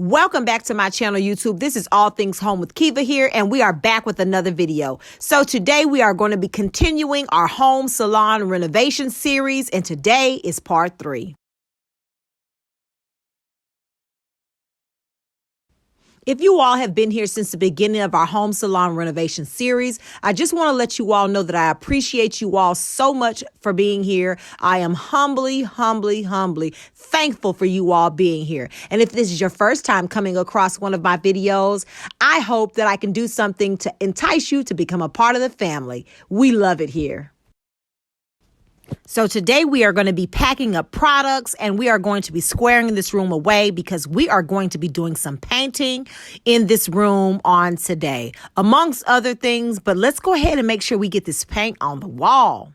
Welcome back to my channel, YouTube. This is All Things Home with Kiva here, and we are back with another video. So today we are going to be continuing our home salon renovation series, and today is part 3. If you all have been here since the beginning of our home salon renovation series, I just want to let you all know that I appreciate you all so much for being here. I am humbly thankful for you all being here. And if this is your first time coming across one of my videos, I hope that I can do something to entice you to become a part of the family. We love it here. So today we are going to be packing up products and we are going to be squaring this room away because we are going to be doing some painting in this room on today, amongst other things. But let's go ahead and make sure we get this paint on the wall.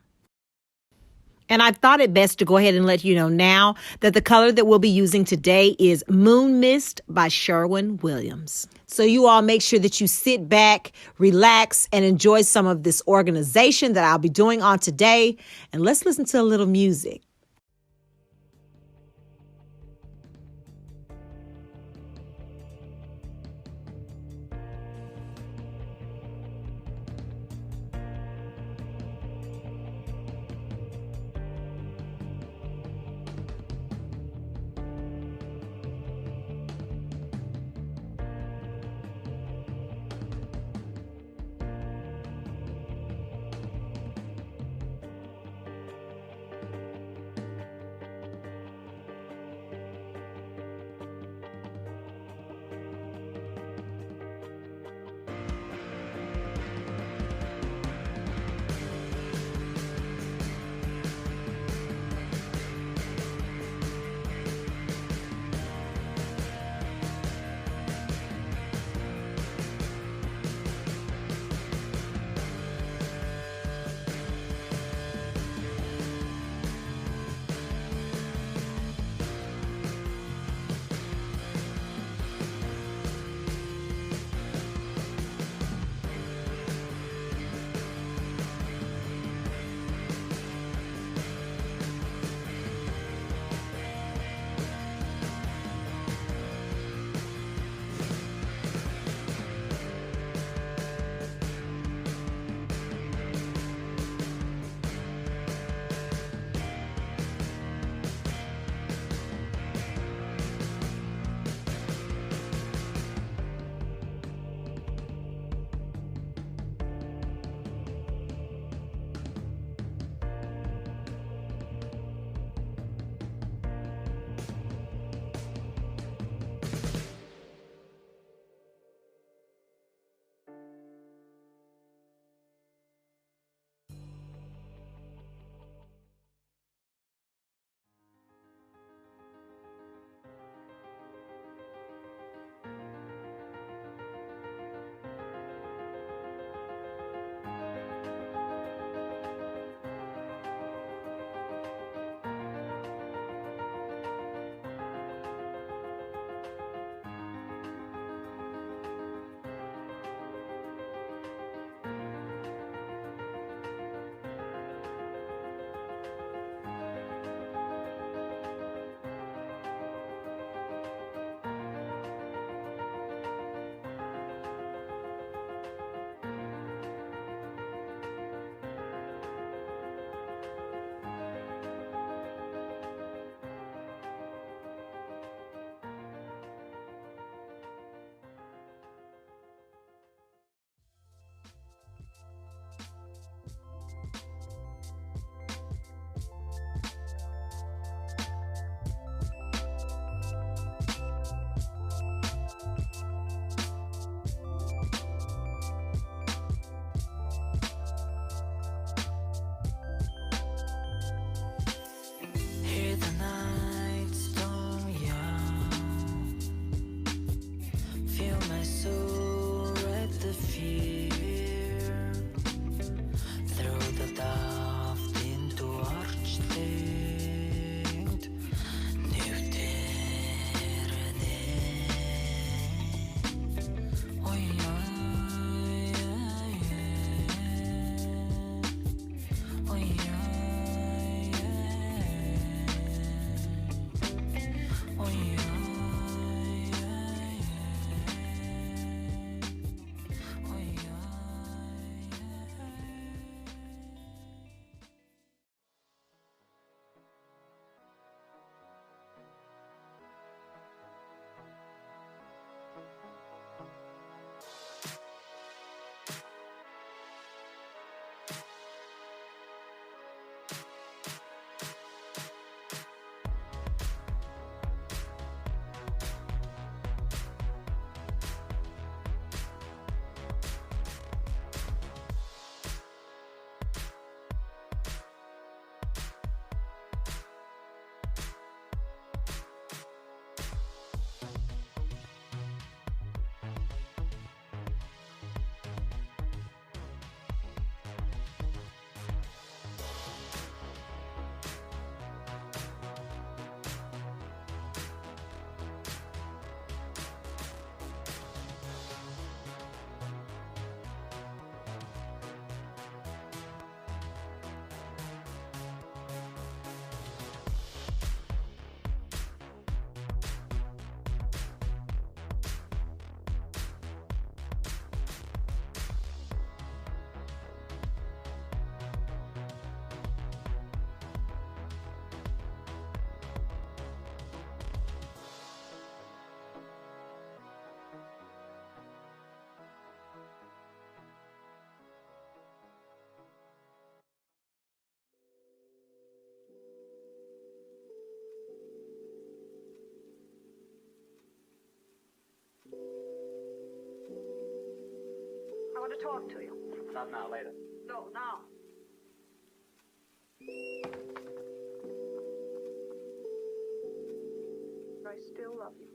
And I thought it best to go ahead and let you know now that the color that we'll be using today is Moonmist by Sherwin Williams. So you all make sure that you sit back, relax, and enjoy some of this organization that I'll be doing on today. And let's listen to a little music. to talk to you. Not now, later. No, now. I still love you.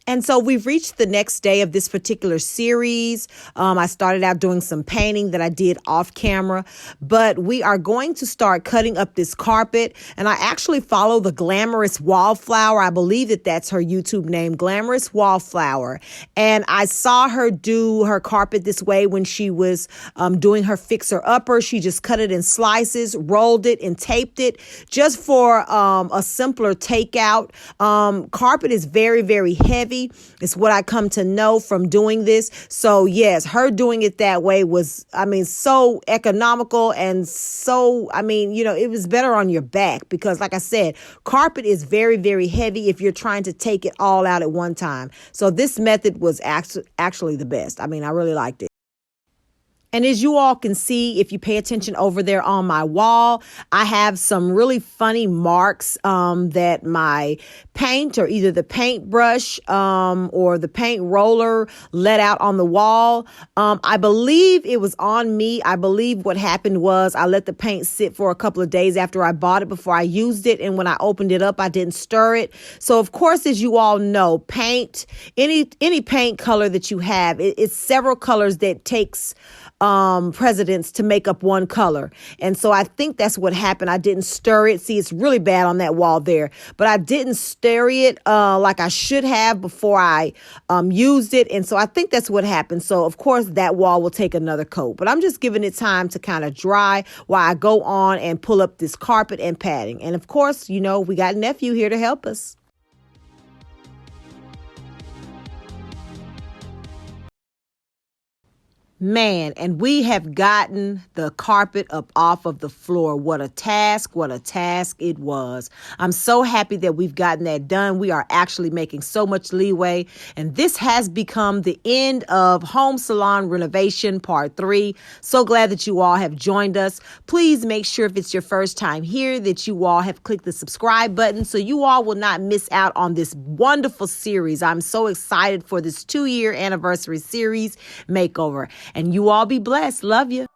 And so we've reached the next day of this particular series. I started out doing some painting that I did off camera, but we are going to start cutting up this carpet. And I actually follow the Glamorous Wallflower. I believe that that's her YouTube name, Glamorous Wallflower. And I saw her do her carpet this way when she was doing her fixer-upper. She just cut it in slices, rolled it, and taped it just for a simpler takeout. Carpet is very, very heavy. It's what I come to know from doing this. So yes, her doing it that way was, so economical and so, it was better on your back because like I said, carpet is very, very heavy if you're trying to take it all out at one time. So this method was actually the best. I really liked it. And as you all can see, if you pay attention over there on my wall, I have some really funny marks that my paint or either the paintbrush or the paint roller let out on the wall. I believe it was on me. I believe what happened was I let the paint sit for a couple of days after I bought it before I used it. And when I opened it up, I didn't stir it. So, of course, as you all know, paint, any paint color that you have, it's several colors that takes precedence to make up one color. And so I think that's what happened. I didn't stir it. See, it's really bad on that wall there, but I didn't stir it like I should have before I used it. And so I think that's what happened. So of course that wall will take another coat, but I'm just giving it time to kind of dry while I go on and pull up this carpet and padding. And of course, we got nephew here to help us. Man, and we have gotten the carpet up off of the floor. What a task it was. I'm so happy that we've gotten that done. We are actually making so much leeway. And this has become the end of Home Salon Renovation Part 3. So glad that you all have joined us. Please make sure if it's your first time here that you all have clicked the subscribe button so you all will not miss out on this wonderful series. I'm so excited for this 2-year anniversary series makeover. And you all be blessed. Love you.